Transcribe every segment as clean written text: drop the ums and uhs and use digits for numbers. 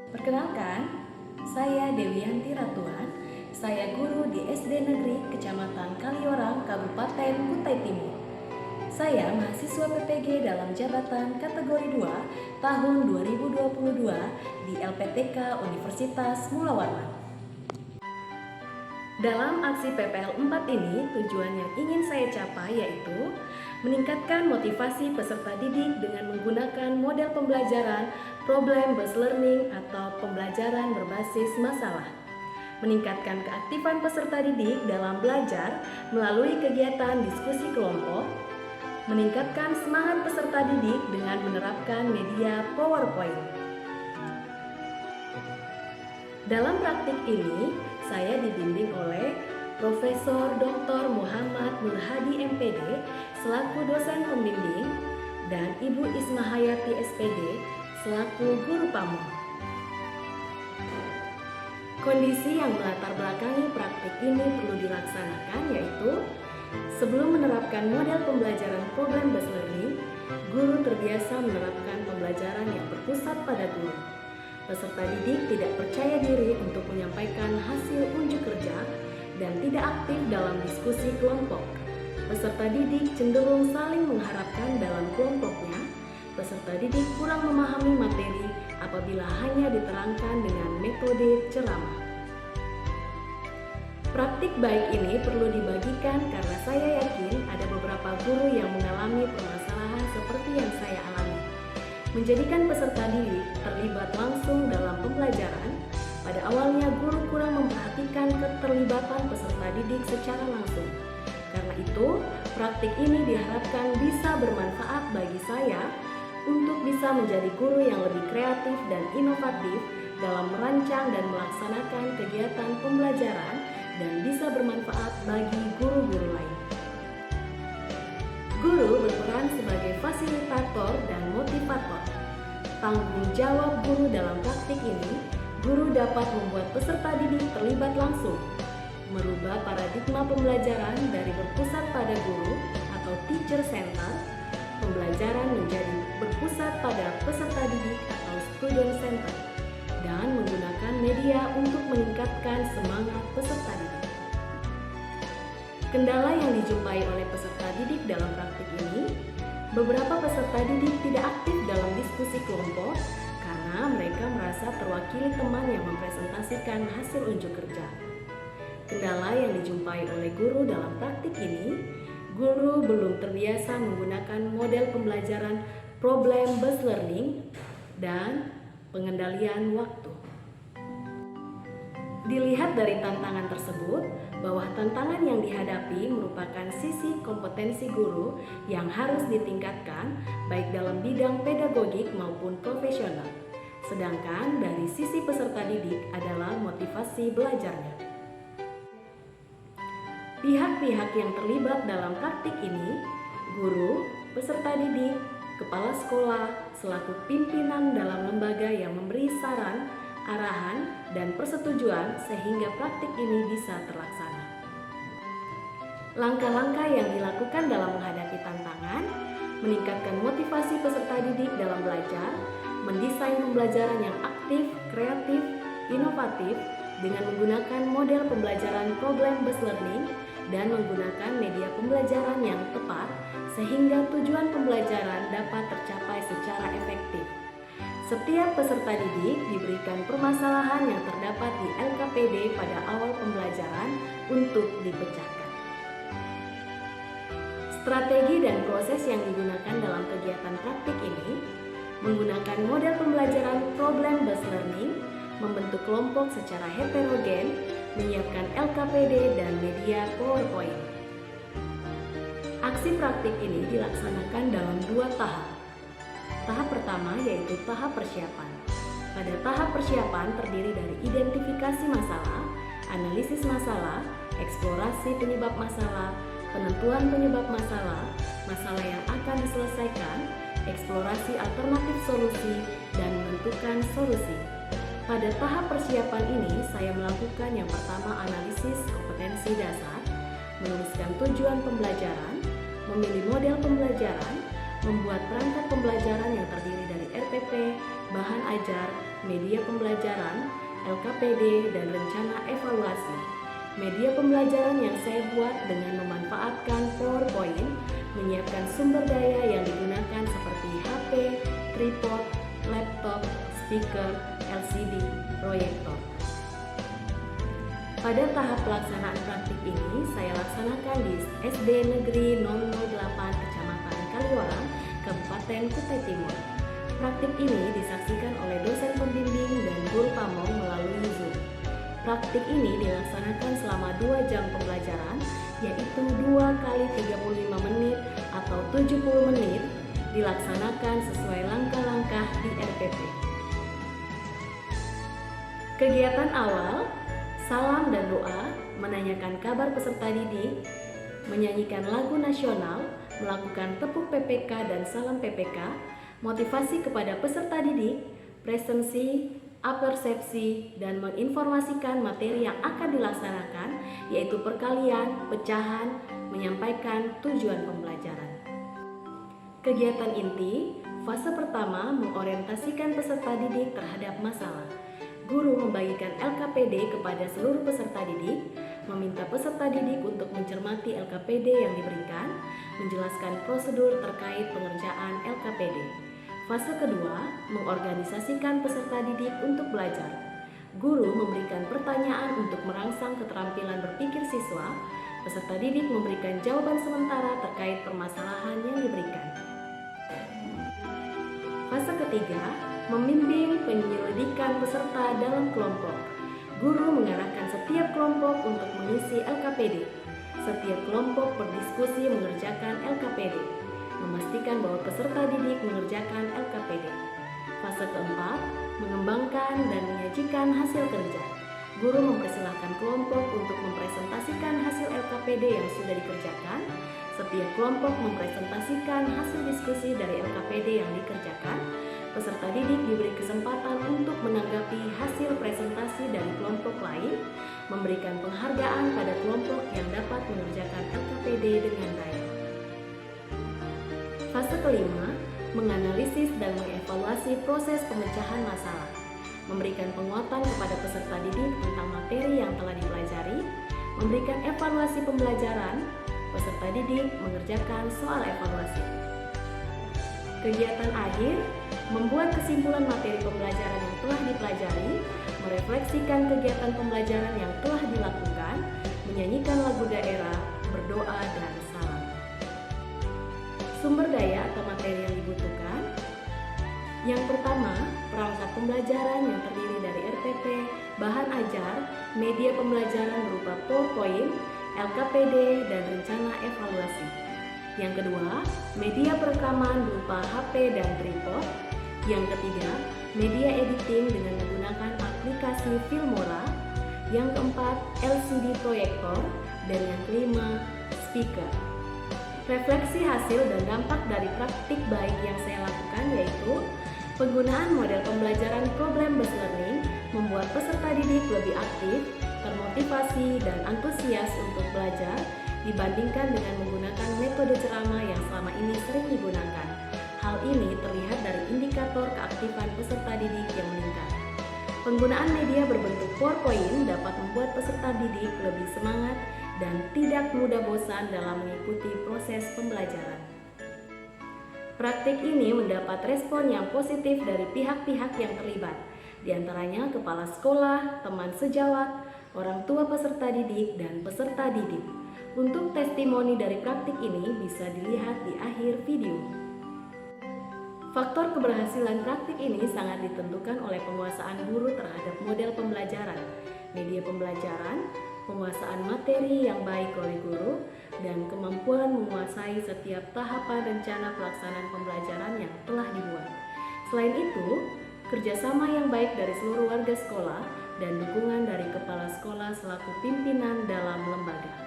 Perkenalkan, saya Dewianti Ratuan. Saya guru di SD Negeri Kecamatan Kaliorang, Kabupaten Kutai Timur. Saya mahasiswa PPG dalam jabatan kategori 2 tahun 2022 di LPTK Universitas Mula Warman. Dalam aksi PPL 4 ini, tujuan yang ingin saya capai yaitu meningkatkan motivasi peserta didik dengan menggunakan model pembelajaran problem-based learning atau pembelajaran berbasis masalah. Meningkatkan keaktifan peserta didik dalam belajar melalui kegiatan diskusi kelompok. Meningkatkan semangat peserta didik dengan menerapkan media PowerPoint. Dalam praktik ini, saya dibimbing oleh Profesor Dr. Muhammad Nur Hadi MPD selaku dosen pembimbing dan Ibu Isma Hayati SPD selaku guru pamong. Kondisi yang melatar belakangi praktik ini perlu dilaksanakan yaitu sebelum menerapkan model pembelajaran problem-based learning, guru terbiasa menerapkan pembelajaran yang berpusat pada guru. Peserta didik tidak percaya diri untuk menyampaikan hasil unjuk kerja dan tidak aktif dalam diskusi kelompok. Peserta didik cenderung saling mengharapkan dalam kelompoknya. Peserta didik kurang memahami materi apabila hanya diterangkan dengan metode ceramah. Praktik baik ini perlu dibagikan karena saya yakin ada beberapa guru yang mengalami permasalahan seperti yang saya alami. Menjadikan peserta didik terlibat langsung dalam pembelajaran. Pada awalnya guru kurang memperhatikan keterlibatan peserta didik secara langsung. Karena itu, praktik ini diharapkan bisa bermanfaat bagi saya untuk bisa menjadi guru yang lebih kreatif dan inovatif dalam merancang dan melaksanakan kegiatan pembelajaran dan bisa bermanfaat bagi guru-guru lain. Guru berperan sebagai fasilitator dan motivator. Tanggung jawab guru dalam praktik ini, guru dapat membuat peserta didik terlibat langsung, merubah paradigma pembelajaran dari berpusat pada guru atau teacher center, pembelajaran menjadi berpusat pada peserta didik atau student center, dan menggunakan media untuk meningkatkan semangat peserta didik. Kendala yang dijumpai oleh peserta didik dalam praktik ini, beberapa peserta didik tidak aktif dalam diskusi kelompok karena mereka merasa terwakili teman yang mempresentasikan hasil unjuk kerja. Kendala yang dijumpai oleh guru dalam praktik ini, guru belum terbiasa menggunakan model pembelajaran problem-based learning dan pengendalian waktu. Dilihat dari tantangan tersebut, bahwa tantangan yang dihadapi merupakan sisi kompetensi guru yang harus ditingkatkan baik dalam bidang pedagogik maupun profesional. Sedangkan dari sisi peserta didik adalah motivasi belajarnya. Pihak-pihak yang terlibat dalam praktik ini, guru, peserta didik, kepala sekolah, selaku pimpinan dalam lembaga yang memberi saran, arahan, dan persetujuan sehingga praktik ini bisa terlaksana. Langkah-langkah yang dilakukan dalam menghadapi tantangan, meningkatkan motivasi peserta didik dalam belajar, mendesain pembelajaran yang aktif, kreatif, inovatif dengan menggunakan model pembelajaran problem-based learning dan menggunakan media pembelajaran yang tepat sehingga tujuan pembelajaran dapat tercapai secara efektif. Setiap peserta didik diberikan permasalahan yang terdapat di LKPD pada awal pembelajaran untuk dipecahkan. Strategi dan proses yang digunakan dalam kegiatan praktik ini menggunakan model pembelajaran problem-based learning, membentuk kelompok secara heterogen, menyiapkan LKPD dan media PowerPoint. Aksi praktik ini dilaksanakan dalam 2 tahap. Tahap pertama yaitu tahap persiapan. Pada tahap persiapan terdiri dari identifikasi masalah, analisis masalah, eksplorasi penyebab masalah, penentuan penyebab masalah, masalah yang akan diselesaikan, eksplorasi alternatif solusi, dan menentukan solusi. Pada tahap persiapan ini, saya melakukan yang pertama analisis kompetensi dasar, menuliskan tujuan pembelajaran, memilih model pembelajaran, membuat perangkat pembelajaran yang terdiri dari RPP, bahan ajar, media pembelajaran, LKPD, dan rencana evaluasi. Media pembelajaran yang saya buat dengan memanfaatkan PowerPoint, menyiapkan sumber daya yang digunakan seperti HP, tripod, laptop, speaker, LCD, proyektor. Pada tahap pelaksanaan praktik ini, saya laksanakan di SD Negeri 008 Kecamatan Kaliwarang, Kabupaten Kutai Timur. Praktik ini disaksikan oleh dosen pembimbing dan guru pamong melalui Zoom. Praktik ini dilaksanakan selama 2 jam pembelajaran, yaitu 2 kali 35 menit atau 70 menit, dilaksanakan sesuai langkah-langkah di RPP. Kegiatan awal, salam dan doa, menanyakan kabar peserta didik, menyanyikan lagu nasional, melakukan tepuk PPK dan salam PPK, motivasi kepada peserta didik, presensi, apersepsi, dan menginformasikan materi yang akan dilaksanakan, yaitu perkalian, pecahan, menyampaikan tujuan pembelajaran. Kegiatan inti, fase pertama mengorientasikan peserta didik terhadap masalah. Guru membagikan LKPD kepada seluruh peserta didik, meminta peserta didik untuk mencermati LKPD yang diberikan, menjelaskan prosedur terkait pengerjaan LKPD. Fase kedua, mengorganisasikan peserta didik untuk belajar. Guru memberikan pertanyaan untuk merangsang keterampilan berpikir siswa, peserta didik memberikan jawaban sementara terkait permasalahan yang diberikan. Fase ketiga, membimbing penyelidikan peserta dalam kelompok. Guru mengarahkan setiap kelompok untuk mengisi LKPD. Setiap kelompok berdiskusi mengerjakan LKPD, memastikan bahwa peserta didik mengerjakan LKPD. Fase keempat, mengembangkan dan menyajikan hasil kerja. Guru mempersilahkan kelompok untuk mempresentasikan hasil LKPD yang sudah dikerjakan. Setiap kelompok mempresentasikan hasil diskusi dari LKPD yang dikerjakan. Peserta didik diberi kesempatan untuk menanggapi hasil presentasi dari kelompok lain, memberikan penghargaan pada kelompok yang dapat mengerjakan LKPD dengan baik. Fase kelima, menganalisis dan mengevaluasi proses pemecahan masalah, memberikan penguatan kepada peserta didik tentang materi yang telah dipelajari, memberikan evaluasi pembelajaran, peserta didik mengerjakan soal evaluasi. Kegiatan akhir, membuat kesimpulan materi pembelajaran yang telah dipelajari, merefleksikan kegiatan pembelajaran yang telah dilakukan, menyanyikan lagu daerah, berdoa, dan salam. Sumber daya atau materi yang dibutuhkan. Yang pertama, perangkat pembelajaran yang terdiri dari RPP, bahan ajar, media pembelajaran berupa PowerPoint, LKPD, dan rencana evaluasi. Yang kedua, media perekaman berupa HP dan tripod. Yang ketiga, media editing dengan menggunakan aplikasi Filmora. Yang keempat, LCD proyektor. Dan yang kelima, speaker. Refleksi hasil dan dampak dari praktik baik yang saya lakukan yaitu penggunaan model pembelajaran problem-based learning membuat peserta didik lebih aktif, termotivasi, dan antusias untuk belajar dibandingkan dengan menggunakan metode ceramah yang selama ini sering digunakan. Hal ini terlihat dari indikator keaktifan peserta didik yang meningkat. Penggunaan media berbentuk PowerPoint dapat membuat peserta didik lebih semangat dan tidak mudah bosan dalam mengikuti proses pembelajaran. Praktik ini mendapat respon yang positif dari pihak-pihak yang terlibat, di antaranya kepala sekolah, teman sejawat, orang tua peserta didik, dan peserta didik. Untuk testimoni dari praktik ini bisa dilihat di akhir video. Faktor keberhasilan praktik ini sangat ditentukan oleh penguasaan guru terhadap model pembelajaran, media pembelajaran, penguasaan materi yang baik oleh guru, dan kemampuan menguasai setiap tahapan rencana pelaksanaan pembelajaran yang telah dibuat. Selain itu, kerjasama yang baik dari seluruh warga sekolah dan dukungan dari kepala sekolah selaku pimpinan dalam lembaga.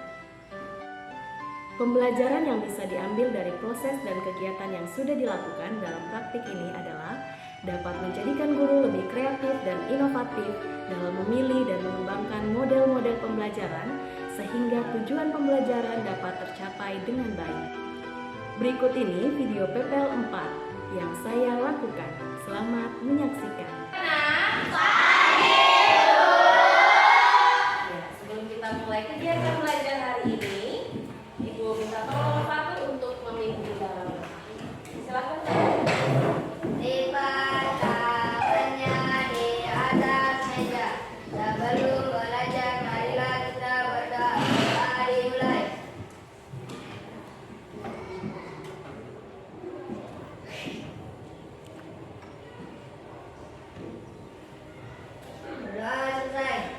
Pembelajaran yang bisa diambil dari proses dan kegiatan yang sudah dilakukan dalam praktik ini adalah dapat menjadikan guru lebih kreatif dan inovatif dalam memilih dan mengembangkan model-model pembelajaran sehingga tujuan pembelajaran dapat tercapai dengan baik. Berikut ini video PPL 4 yang saya lakukan. Selamat menyaksikan. Ya, sebelum kita mulai kegiatan belajar hari ini, Ibu minta tolong Fatur untuk memimpin dalam. Silakan. Dibacakannya di atas meja. Sebelum belajar, marilah kita berdoa. Mari mulai. Berdoa selesai.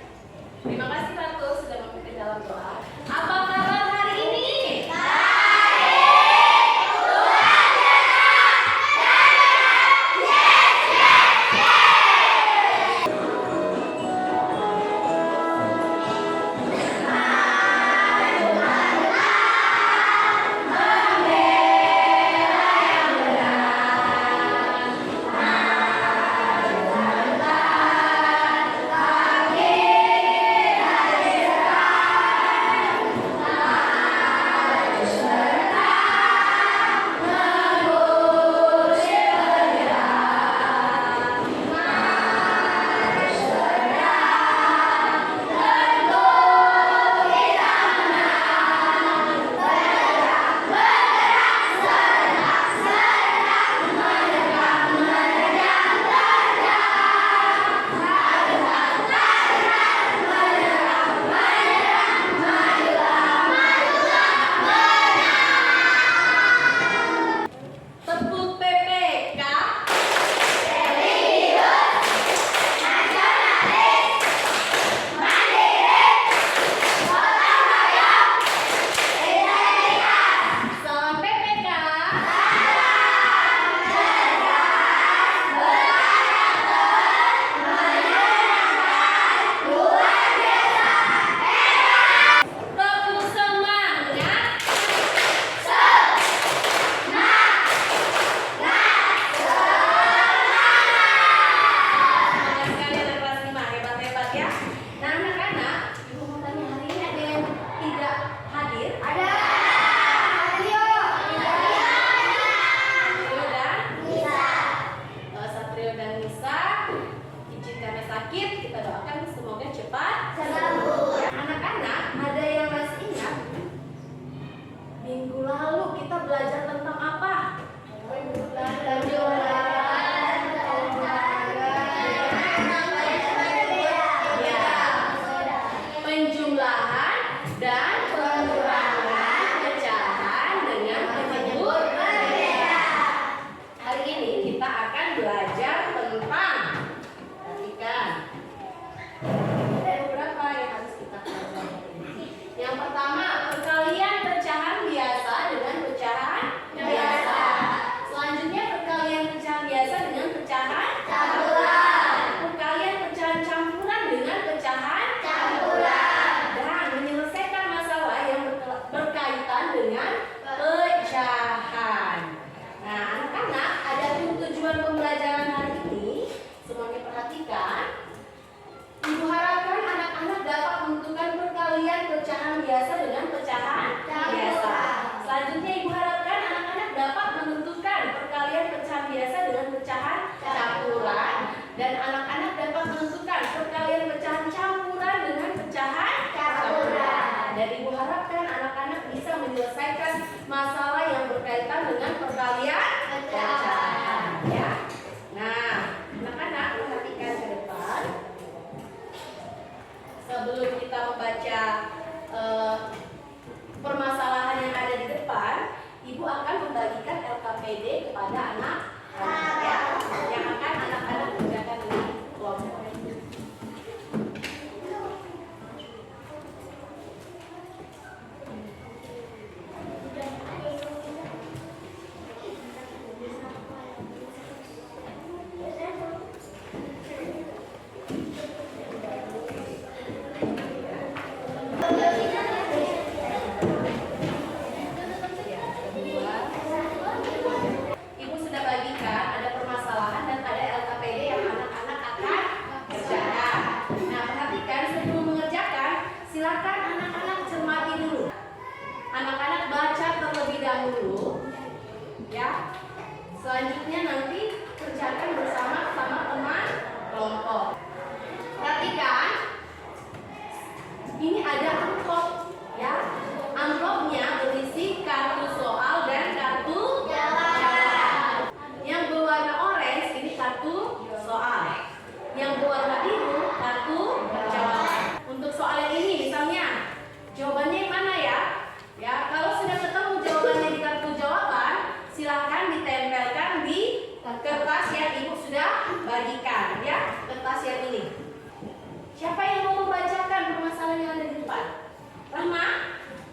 Terima kasih Fatur sudah memimpin dalam doa. Apa kabar hari ini? Tepuk PPK. Salam PPK. Tepuk semangat. Semangat sekali anak kelas 5, hebat-hebat ya. Nah anak-anak, Ibu mau tanya hari ini ada yang tidak hadir? Ada. Ayo. Satrio dan Bisa. Satrio dan Nisa, izin karena sakit, kita doakan semoga cepat Sembuh. Anak-anak, ada yang masih ingat? Minggu lalu kita belajar tentang apa? Penjumlahan dan pengurangan pecahan dengan penyebut berbeda. Hari ini kita akan belajar tentang, perhatikan, ada beberapa yang harus kita pelajari. Yang pertama, perkalian pecahan biasa dengan pecahan biasa. Selanjutnya, perkalian pecahan biasa dengan pecahan Campuran. Perkalian pecahan campuran dengan pecahan Campuran. dan menyelesaikan masalah yang berkaitan dengan pecahan. Nah, anak-anak, ada tujuan pembelajaran hari ini. Semuanya perhatikan. Ibu harapkan anak-anak dapat menentukan perkalian pecahan biasa dengan pecahan biasa. Selanjutnya, Ibu harapkan anak-anak dapat menentukan perkalian pecahan biasa dengan pecahan campuran, dan anak-anak dapat menentukan perkalian pecahan campuran dengan pecahan campuran. Dan Ibu harapkan anak-anak bisa menyelesaikan masalah yang berkaitan dengan perkalian pecahan. Ya. Nah, anak-anak perhatikan ke depan. Sebelum kita membaca permasalahan yang ada di depan, Ibu akan membagikan LKPD kepada anak-anak ya, yang akan anak-anak kerjakan dengan kelompok. Ibu sudah bagi Selanjutnya nanti kerjakan bersama teman kelompok. Perhatikan, ini ada amplop ya. Amplopnya berisi kartu soal dan kartu jawaban. Yang berwarna orange ini kartu soal. Yang berwarna biru kartu jawaban. Untuk soal yang ini misalnya, jawabannya yang mana ya? Ya, kalau sudah ketemu jawabannya di kartu jawaban, silakan ditempelkan di kertas yang ibu sudah bagikan ya, kertas yang ini. Siapa yang mau membacakan permasalahan yang ada di depan? Rahma?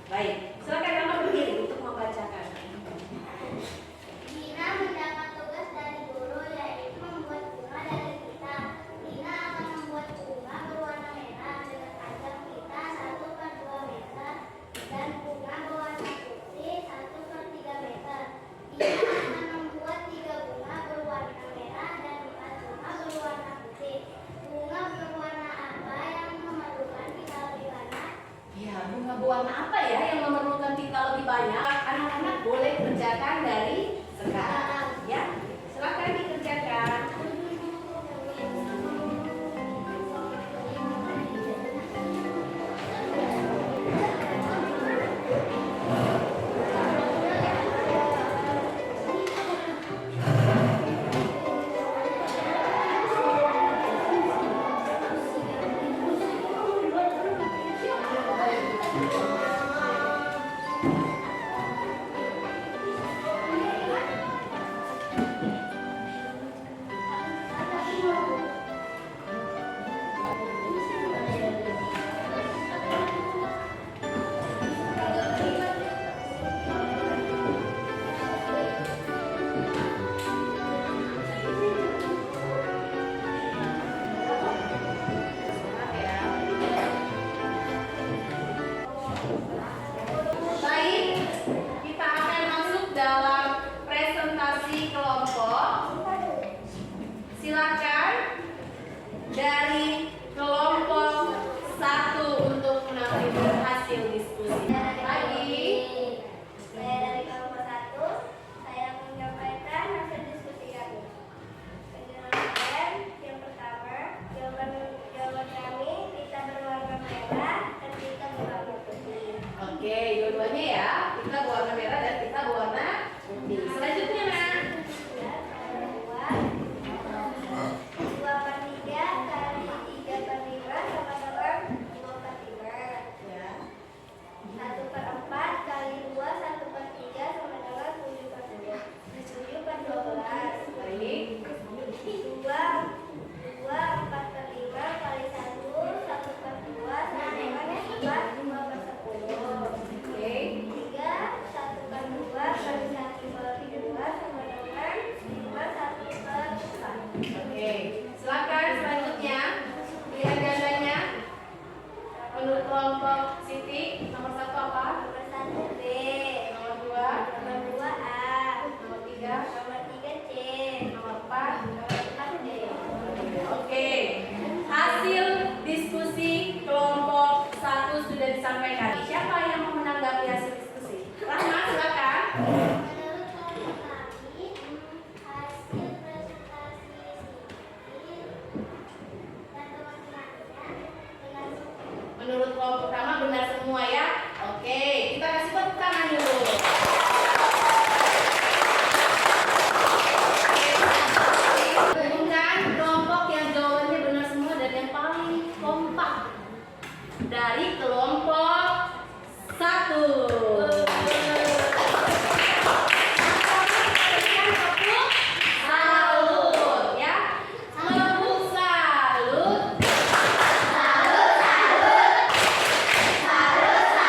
Baik, silakan Rahma berdiri untuk membacakan. Dina mendapat tugas dari guru yaitu membuat bunga dari kita. Dina akan membuat bunga berwarna merah dengan panjang kita 1/2 meter dan bunga berwarna putih 1/3 meter. Dina akan membuat 3 bunga berwarna merah dan 4 bunga berwarna putih. Bunga berwarna apa yang memerlukan kita lebih banyak? Ya, bunga berwarna apa ya yang memerlukan tinta lebih banyak? Anak-anak boleh kerjakan dari sekarang ya. Silakan dikerjakan. Baik, kita akan masuk dalam presentasi kelompok. Silakan dari kelompok 1 untuk menampilkan hasil diskusi. Lagi. Saya dari kelompok 1, saya menyampaikan hasil diskusi kami. Penjelasan yang pertama, jawaban kami kita berwarna merah dan kita berwarna putih. Oke, dua-duanya ya. Kita berwarna merah dan kita berwarna putih. Selanjutnya, Nak. 2/3 kali 3/5 sama dengan 2/5. Ya. 1/4 kali 2 1/3 sama dengan 7/10. 7/12. Baik. 2 4/5 kali 1 1/2 sama dengan 4 2/10. Oke. 3 1/2 kali 1/2 sama dengan 5 1/4. Oke. Silakan selanjutnya. Pilihan gandanya. Menurut kelompok Siti, nomor 1 apa? Nomor 1 B, Nomor 2, nomor 2 A, nomor 3, nomor 3 C, nomor 4. nomor 4 D. Oke. Hasil diskusi kelompok 1 sudah disampaikan. Siapa yang mau menanggapi hasil diskusi? Rahma, silakan. Menurut kelompok kami, hasil presentasi Siti dan teman-temannya dengan Menurut kelompok pertama benar semua ya. Oke, kita kasih tepuk tangan dulu. Umumkan kelompok yang jawabannya benar semua dan yang paling kompak dari kelompok 1. Salut ya. Tepuk salut. salut.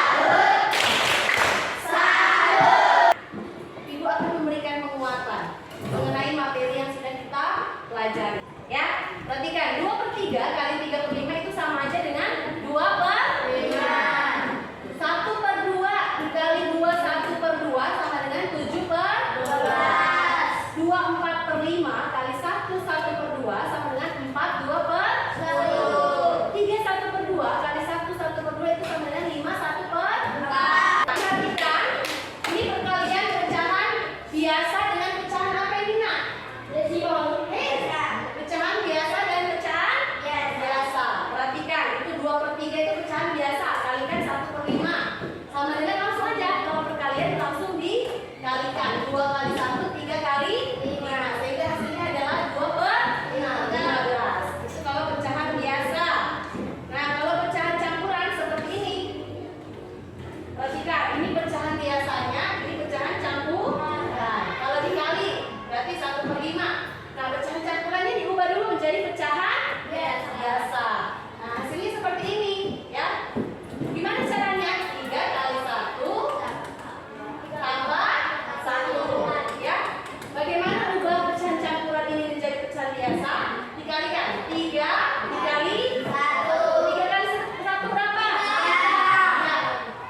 3 dikali 1. 3 kali 1 berapa?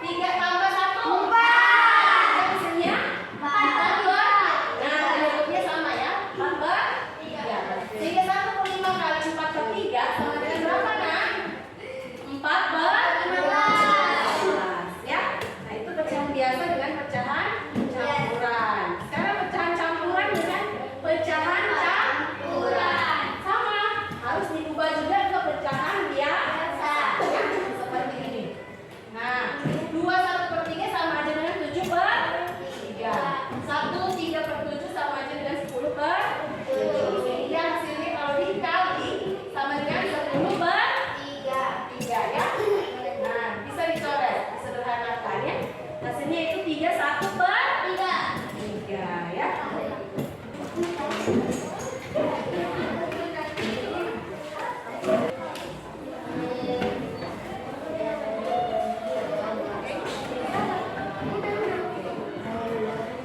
3 tambah 1 4. Hasilnya 4 ber. Nah, bentuknya sama ya. 4 ber 3. Sehingga 1/5 kali 4 per 3 sama dengan berapa, Nak? 4 ber 15. Ya. Nah, itu pecahan biasa dengan pecahan campuran. Sekarang pecahan campuran dengan pecahan campuran. Sama, harus diubah juga ke pecahan biasa. Ya, seperti ini. Nah, 2 1/3 sama aja dengan 7 per 3. 1 3 per 7 sama aja dengan 10 per 7. Sehingga hasilnya kalau dikali sama dengan 10 per 3 ya. Nah, bisa dicoret, disederhanakan ya. Hasilnya itu 3 1 per 3 ya.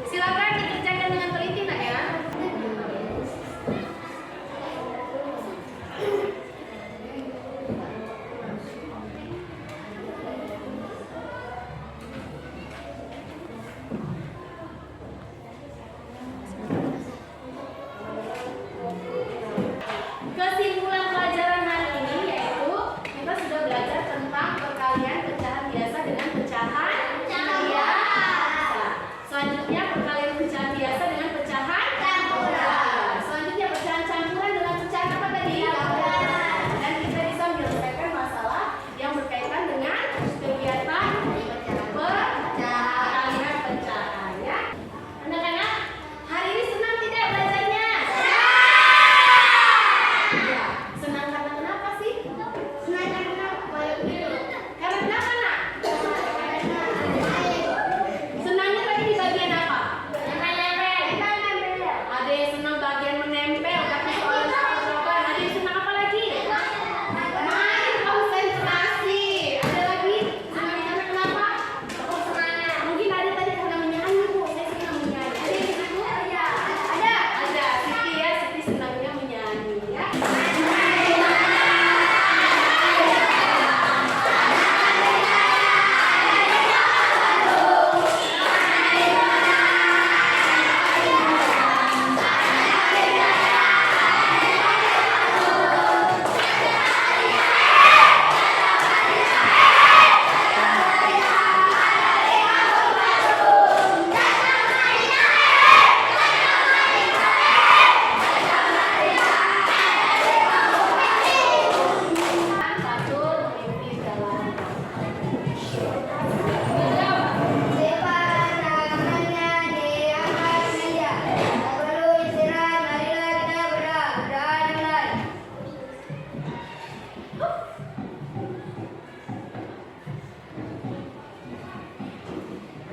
Silakan dikerjakan dengan teliti, Nak ya. Kesimpulan pelajaran hari ini yaitu kita sudah belajar tentang perkalian pecahan biasa dengan pecahan biasa. Selanjutnya perkalian pecahan biasa dengan pecahan campuran. Selanjutnya pecahan campuran dengan pecahan apa tadi? Dan kita bisa menyelesaikan masalah yang berkaitan dengan kegiatan perkalian pecahan ya. Anak-anak, hari ini senang tidak belajarnya? Ya, senang karena kenapa sih? Senang karena karena kenapa, Nak? Senangnya tadi di bagian apa? Ada yang senang bagian menempel, tapi soal jawaban. Ada yang senang apa lagi? Main konsentrasi. Ada lagi? Senang karena kenapa? Mungkin ada tadi karena menyanyi, Bu. Saya senang menyanyi. Ada yang senang, Bu? Ada. Siti ya, Siti senangnya menyanyi ya. Satu memimpin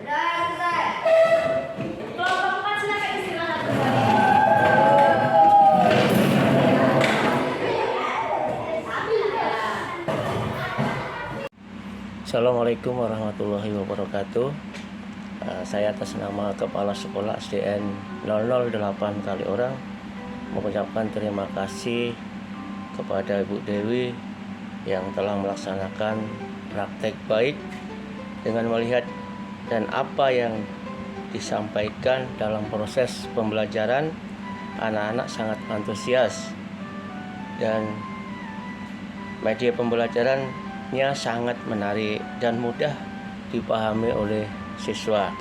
dalam kelompok 4 silakan istirahat Assalamualaikum warahmatullahi wabarakatuh. Saya atas nama Kepala Sekolah SDN 008 kali orang mengucapkan terima kasih kepada Ibu Dewi yang telah melaksanakan praktek baik dengan melihat dan apa yang disampaikan dalam proses pembelajaran. Anak-anak sangat antusias dan media pembelajarannya sangat menarik dan mudah dipahami oleh siswa.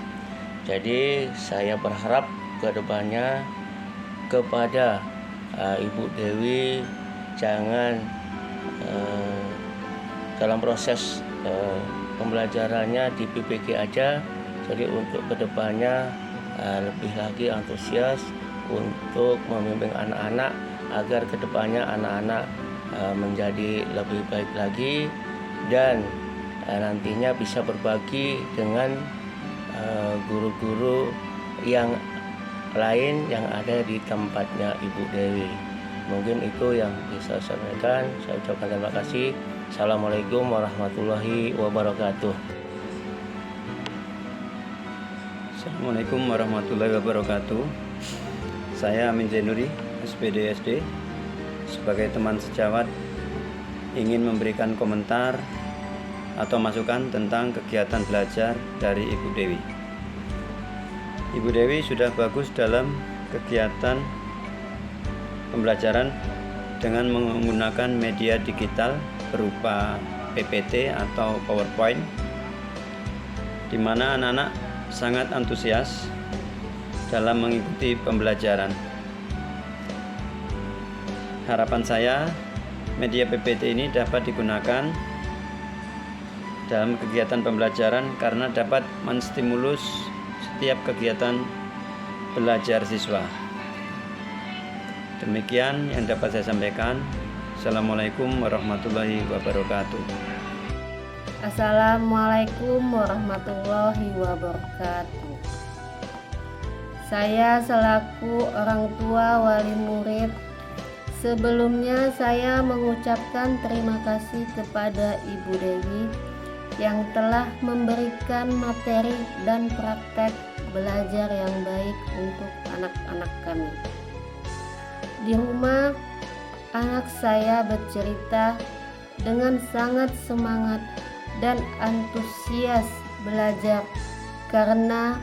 Jadi saya berharap kedepannya kepada Ibu Dewi jangan dalam proses pembelajarannya di PPG aja. Jadi untuk kedepannya lebih lagi antusias untuk membimbing anak-anak agar kedepannya anak-anak menjadi lebih baik lagi dan nantinya bisa berbagi dengan guru-guru yang lain yang ada di tempatnya Ibu Dewi. Mungkin itu yang bisa saya sampaikan. Saya ucapkan terima kasih. Assalamualaikum warahmatullahi wabarakatuh. Assalamualaikum warahmatullahi wabarakatuh. Saya Amin Zainuri, SPD SD sebagai teman sejawat ingin memberikan komentar atau masukan tentang kegiatan belajar dari Ibu Dewi. Ibu Dewi sudah bagus dalam kegiatan pembelajaran dengan menggunakan media digital berupa PPT atau PowerPoint, di mana anak-anak sangat antusias dalam mengikuti pembelajaran. Harapan saya, media PPT ini dapat digunakan dalam kegiatan pembelajaran karena dapat menstimulus setiap kegiatan belajar siswa. Demikian yang dapat saya sampaikan. Assalamualaikum warahmatullahi wabarakatuh. Assalamualaikum warahmatullahi wabarakatuh. Saya selaku orang tua wali murid, sebelumnya saya mengucapkan terima kasih kepada Ibu Dewi yang telah memberikan materi dan praktek belajar yang baik untuk anak-anak kami. Di rumah, anak saya bercerita dengan sangat semangat dan antusias belajar karena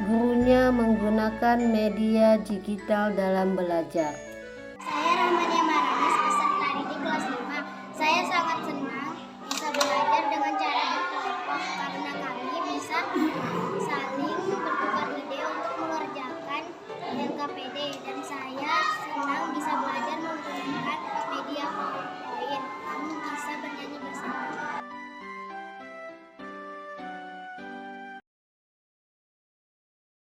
gurunya menggunakan media digital dalam belajar.